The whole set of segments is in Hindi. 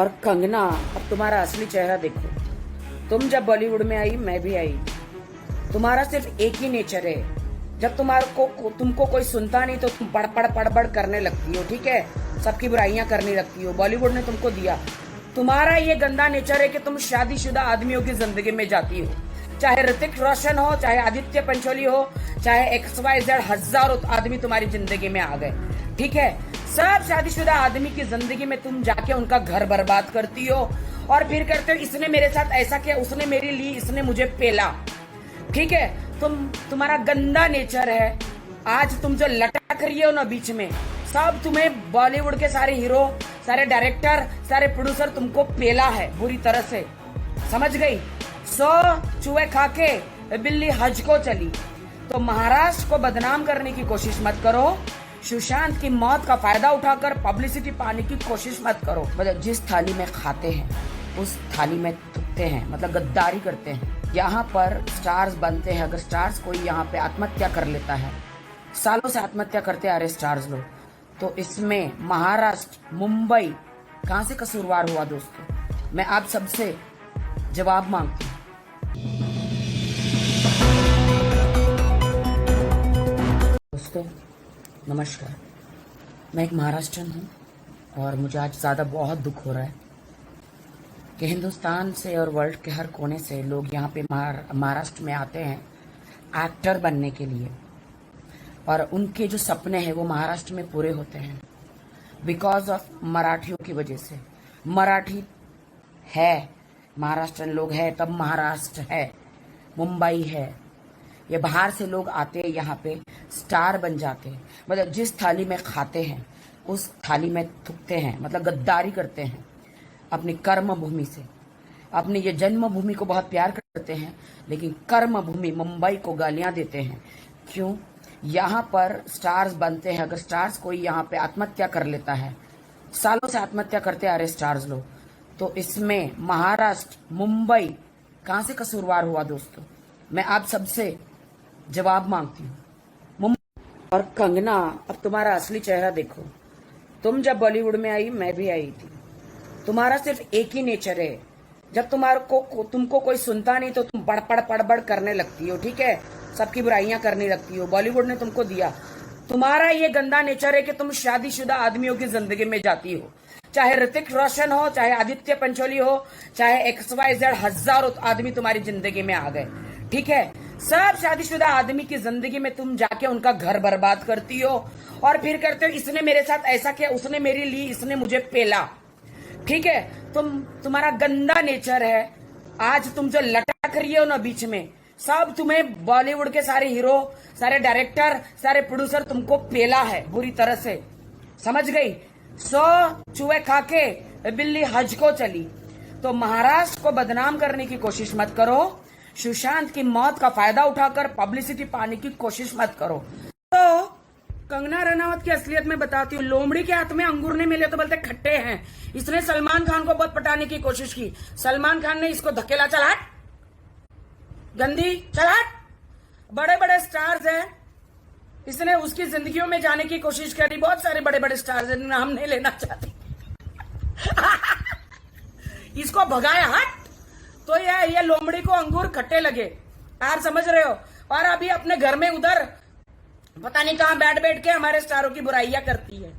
और कंगना, अब तुम्हारा असली चेहरा देखो। तुम जब बॉलीवुड में आई, मैं भी आई। तुम्हारा सिर्फ एक ही नेचर है। जब तुमको कोई सुनता नहीं तो तुम पड़ करने लगती हो, ठीक है। सबकी बुराइयां करने लगती हो। बॉलीवुड ने तुमको दिया। तुम्हारा ये गंदा नेचर है कि तुम शादीशुदा आदमियों की जिंदगी में जाती हो। चाहे ऋतिक रोशन हो, चाहे आदित्य पंचोली हो, चाहे XYZ, हजारों आदमी तुम्हारी जिंदगी में आ गए, ठीक है। सब शादीशुदा आदमी की जिंदगी में तुम जाके उनका घर बर्बाद करती हो और फिर करते हो इसने मेरे साथ ऐसा किया, उसने मेरी ली, इसने मुझे पेला, ठीक है। तुम्हारा गंदा नेचर है। आज तुम जो लटक रही हो ना बीच में, सब तुम्हें बॉलीवुड के सारे हीरो, सारे डायरेक्टर, सारे प्रोड्यूसर तुमको पेला है बुरी तरह से, समझ गई। 100 चूहे खा के बिल्ली हज को चली। तो महाराष्ट्र को बदनाम करने की कोशिश मत करो। सुशांत की मौत का फायदा उठाकर पब्लिसिटी पाने की कोशिश मत करो। मतलब जिस थाली में खाते हैं उस थाली में थूकते हैं, मतलब गद्दारी करते हैं। यहाँ पर स्टार्स बनते हैं। अगर स्टार्स कोई यहाँ पे आत्महत्या कर लेता है, सालों से आत्महत्या करते आ रहे स्टार्स लोग, तो इसमें महाराष्ट्र, मुंबई कहाँ से कसूरवार हुआ दोस्तों? मैं आप सबसे जवाब मांगती हूँ। दोस्तों नमस्कार, मैं एक महाराष्ट्रन हूँ और मुझे आज ज़्यादा बहुत दुख हो रहा है कि हिंदुस्तान से और वर्ल्ड के हर कोने से लोग यहाँ पे महाराष्ट्र में आते हैं एक्टर बनने के लिए, और उनके जो सपने हैं वो महाराष्ट्र में पूरे होते हैं बिकॉज ऑफ मराठियों की वजह से। मराठी है, महाराष्ट्रन लोग हैं तब महाराष्ट्र है, मुंबई है। ये बाहर से लोग आते हैं यहाँ पे, स्टार बन जाते हैं। मतलब जिस थाली में खाते हैं उस थाली में थूकते हैं, मतलब गद्दारी करते हैं अपनी कर्म भूमि से। अपनी ये जन्म भूमि को बहुत प्यार करते हैं, लेकिन कर्म भूमि मुंबई को गालियां देते हैं। क्यों? यहाँ पर स्टार्स बनते हैं। अगर स्टार्स कोई यहाँ पे आत्महत्या कर लेता है, सालों से आत्महत्या करते आ रहे स्टार्स लोग, तो इसमें महाराष्ट्र, मुंबई कहाँ से कसूरवार हुआ दोस्तों? मैं आप सबसे जवाब मांगती हूँ। और कंगना, अब तुम्हारा असली चेहरा देखो। तुम जब बॉलीवुड में आई, मैं भी आई थी। तुम्हारा सिर्फ एक ही नेचर है। जब तुमको कोई सुनता नहीं तो तुम पड़ करने लगती हो, ठीक है। सबकी बुराइयां करने लगती हो। बॉलीवुड ने तुमको दिया। तुम्हारा ये गंदा नेचर है कि तुम शादीशुदा आदमियों की जिंदगी में जाती हो। चाहे ऋतिक रोशन हो, चाहे आदित्य पंचोली हो, चाहे XYZ, हजारों आदमी तुम्हारी जिंदगी में आ गए, ठीक है। सब शादीशुदा आदमी की जिंदगी में तुम जाके उनका घर बर्बाद करती हो और फिर करते हो इसने मेरे साथ ऐसा किया, उसने मेरी ली, इसने मुझे पेला, ठीक है। तुम्हारा गंदा नेचर है। आज तुम जो लटक रही हो ना बीच में, सब तुम्हें बॉलीवुड के सारे हीरो, सारे डायरेक्टर, सारे प्रोड्यूसर तुमको पेला है बुरी तरह से, समझ गई। 100 चूहे खा के बिल्ली हज को चली। तो महाराष्ट्र को बदनाम करने की कोशिश मत करो। सुशांत की मौत का फायदा उठाकर पब्लिसिटी पाने की कोशिश मत करो। तो कंगना रनावत की असलियत में बताती हूँ। लोमड़ी के हाथ में अंगूर नहीं मिले तो बोलते खट्टे हैं। इसने सलमान खान को बहुत पटाने की कोशिश की। सलमान खान ने इसको धकेला, चल हट गंदी, चल हट। बड़े बड़े स्टार्स हैं, इसने उसकी जिंदगियों में जाने की कोशिश करी। बहुत सारे बड़े बड़े स्टार्स हैं, नाम नहीं लेना चाहती। इसको भगाया, हट। तो ये लोमड़ी को अंगूर खट्टे लगे, यार समझ रहे हो। और अभी अपने घर में उधर पता नहीं कहां बैठ के हमारे स्टारों की बुराइयां करती है।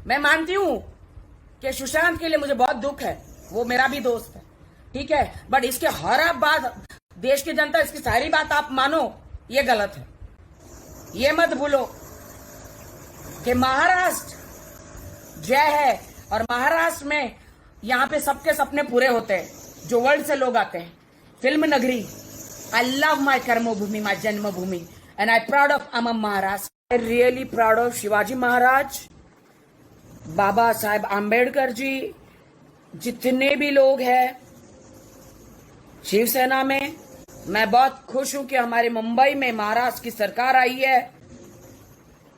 मैं मानती हूं कि सुशांत के लिए मुझे बहुत दुख है, वो मेरा भी दोस्त है, ठीक है। बट इसके हर बात, देश की जनता इसकी सारी बात आप मानो, ये गलत है। ये मत भूलो कि महाराष्ट्र जय है, और महाराष्ट्र में यहाँ पे सबके सपने पूरे होते हैं जो वर्ल्ड से लोग आते हैं। फिल्म नगरी, आई लव माई कर्मभूमि, माई जन्मभूमि, and I proud of I am Maharashtra. I really proud of Shivaji Maharaj, Baba Saheb Ambedkar ji, जितने भी लोग हैं शिवसेना में। मैं बहुत खुश हूं कि हमारे मुंबई में महाराष्ट्र की सरकार आई है,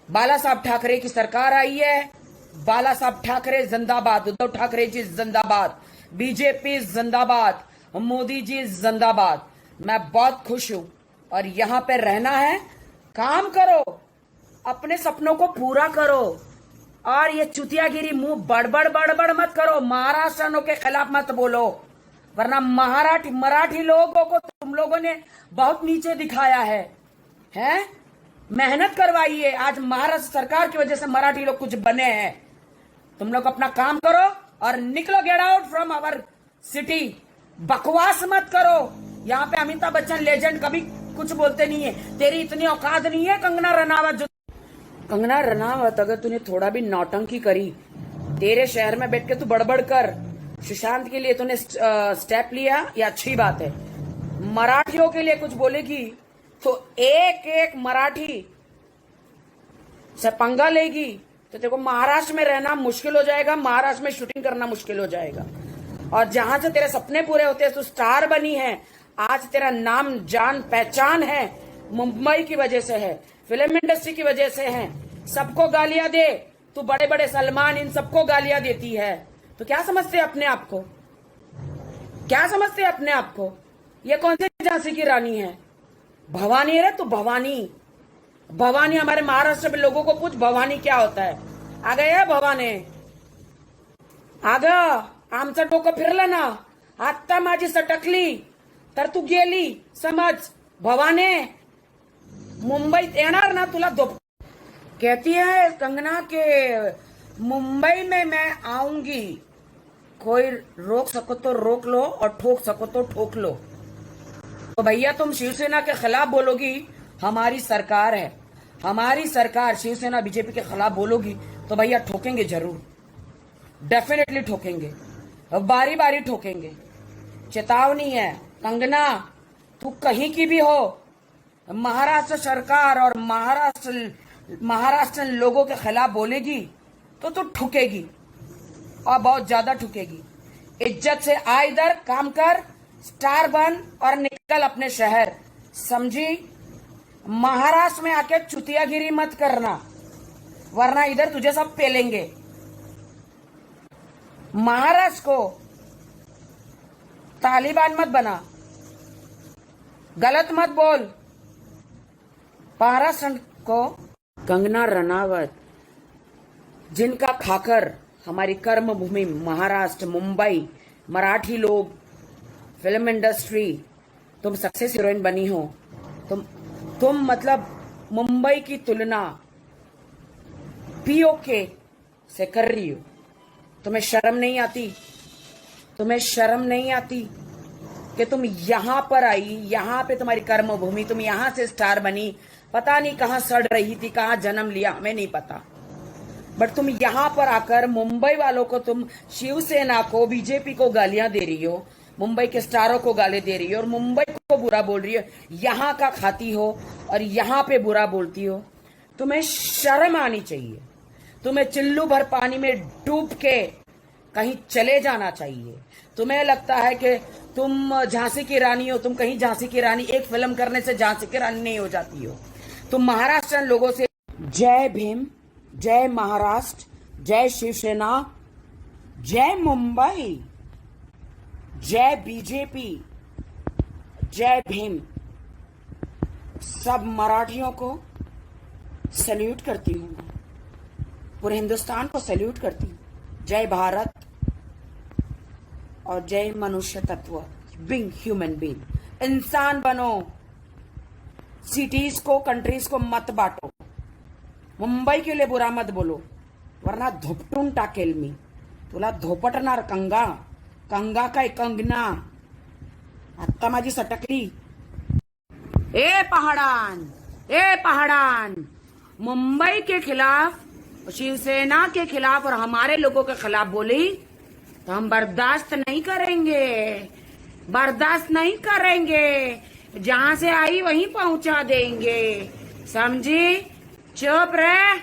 बाला साहब ठाकरे की सरकार आई है। बाला साहब ठाकरे जिंदाबाद, उद्धव ठाकरे जी जिंदाबाद, बीजेपी जिंदाबाद, मोदी जी जिंदाबाद। मैं बहुत खुश हूं और यहां पे रहना है। काम करो, अपने सपनों को पूरा करो, और ये चुतियागिरी मुंह बड़बड़ बड़बड़ मत करो, महाराष्ट्रनों के खिलाफ मत बोलो, वरना मराठी लोगों को तुम लोगों ने बहुत नीचे दिखाया है, हैं? मेहनत करवाई है, आज महाराष्ट्र सरकार की वजह से मराठी लोग कुछ बने हैं। तुम लोग अपना काम करो और निकलो, get out from our city. बकवास मत करो, यहाँ पे अमिताभ बच्चन लेजेंड कभी कुछ बोलते नहीं है। तेरी इतनी औकात नहीं है कंगना रनावत, कंगना रनावत, अगर तूने थोड़ा भी नौटंकी करी, तेरे शहर में बैठ के तू बड़बड़ कर, सुशांत के लिए तूने स्टेप लिया, ये अच्छी बात है। मराठियों के लिए कुछ बोलेगी तो एक एक मराठी से पंगा लेगी तो तेरे को महाराष्ट्र में रहना मुश्किल हो जाएगा, महाराष्ट्र में शूटिंग करना मुश्किल हो जाएगा। और जहां से तेरे सपने पूरे होते हैं, तू स्टार बनी है, आज तेरा नाम जान पहचान है, मुंबई की वजह से है, फिल्म इंडस्ट्री की वजह से है। सबको गालियां दे, तू बड़े बड़े सलमान इन सबको गालियां देती है, तो क्या समझते अपने आप को? क्या समझते अपने आप को? ये कौन सी झांसी की रानी है? भवानी है रे तू, भवानी। भवानी हमारे महाराष्ट्र में लोगों को पूछ, भवानी क्या होता है? आ गया भवानी, आमचं डोकं फिरलं ना, आत्ता माझी सटकली तर तू गेली, समझ। भवानी मुंबईत येणार ना तुला धोप। कहती है कंगना के मुंबई में मैं आऊंगी, कोई रोक सको तो रोक लो और ठोक सको तो ठोक लो। तो भैया तुम शिवसेना के खिलाफ बोलोगी, हमारी सरकार है, हमारी सरकार शिवसेना बीजेपी के खिलाफ बोलोगी तो भैया ठोकेंगे जरूर, डेफिनेटली ठोकेंगे, बारी बारी ठोकेंगे। चेतावनी है कंगना, तू कहीं की भी हो, महाराष्ट्र सरकार और महाराष्ट्र लोगों के खिलाफ बोलेगी तो तू ठुकेगी, और बहुत ज्यादा ठुकेगी। इज्जत से आ, इधर काम कर, स्टार बन और निकल अपने शहर, समझी? महाराष्ट्र में आके चुतियागिरी मत करना, वरना इधर तुझे सब पेलेंगे। महाराष्ट्र को तालिबान मत बना, गलत मत बोल। महाराष्ट्र को कंगना रनावत, जिनका खाकर हमारी कर्म भूमि महाराष्ट्र, मुंबई, मराठी लोग, फिल्म इंडस्ट्री, तुम सक्सेस हीरोइन बनी हो। तुम मतलब मुंबई की तुलना पीओके से कर रही हो। तुम्हें शर्म नहीं आती? तुम्हें शर्म नहीं आती कि तुम यहां पर आई, यहां पे तुम्हारी कर्म भूमि, तुम यहां से स्टार बनी, पता नहीं कहां सड़ रही थी, कहां जन्म लिया, हमें नहीं पता, बट तुम यहां पर आकर मुंबई वालों को, तुम शिवसेना को, बीजेपी को गालियां दे रही हो, मुंबई के स्टारों को गाली दे रही हो और मुंबई को बुरा बोल रही हो, यहां का खाती हो और यहां पे बुरा बोलती हो। तुम्हें शर्म आनी चाहिए, तुम्हें चिल्लू भर पानी में डूब के कहीं चले जाना चाहिए। तुम्हें लगता है कि तुम झांसी की रानी हो, तुम कहीं झांसी की रानी, एक फिल्म करने से झांसी की रानी नहीं हो जाती हो। तुम महाराष्ट्र लोगों से जय भीम, जय महाराष्ट्र, जय शिवसेना, जय मुंबई, जय बीजेपी, जय भीम, सब मराठियों को सैल्यूट करती हूँ, पूरे हिंदुस्तान को सैल्यूट करती हूँ। जय भारत और जय मनुष्य तत्व, बीइंग ह्यूमन बीइंग। इंसान बनो, सिटीज को, कंट्रीज को मत बांटो, मुंबई के लिए बुरा मत बोलो, वरना धोपटून टाकेल मी, तुला धोपटणार कंगा, कंगा काय कंगना, आता माझी सटकली। ए पहाड़ान, मुंबई के खिलाफ, शिवसेना के खिलाफ और हमारे लोगों के खिलाफ बोली तो हम बर्दाश्त नहीं करेंगे, बर्दाश्त नहीं करेंगे, जहां से आई वहीं पहुंचा देंगे, समझी? चुप रहे।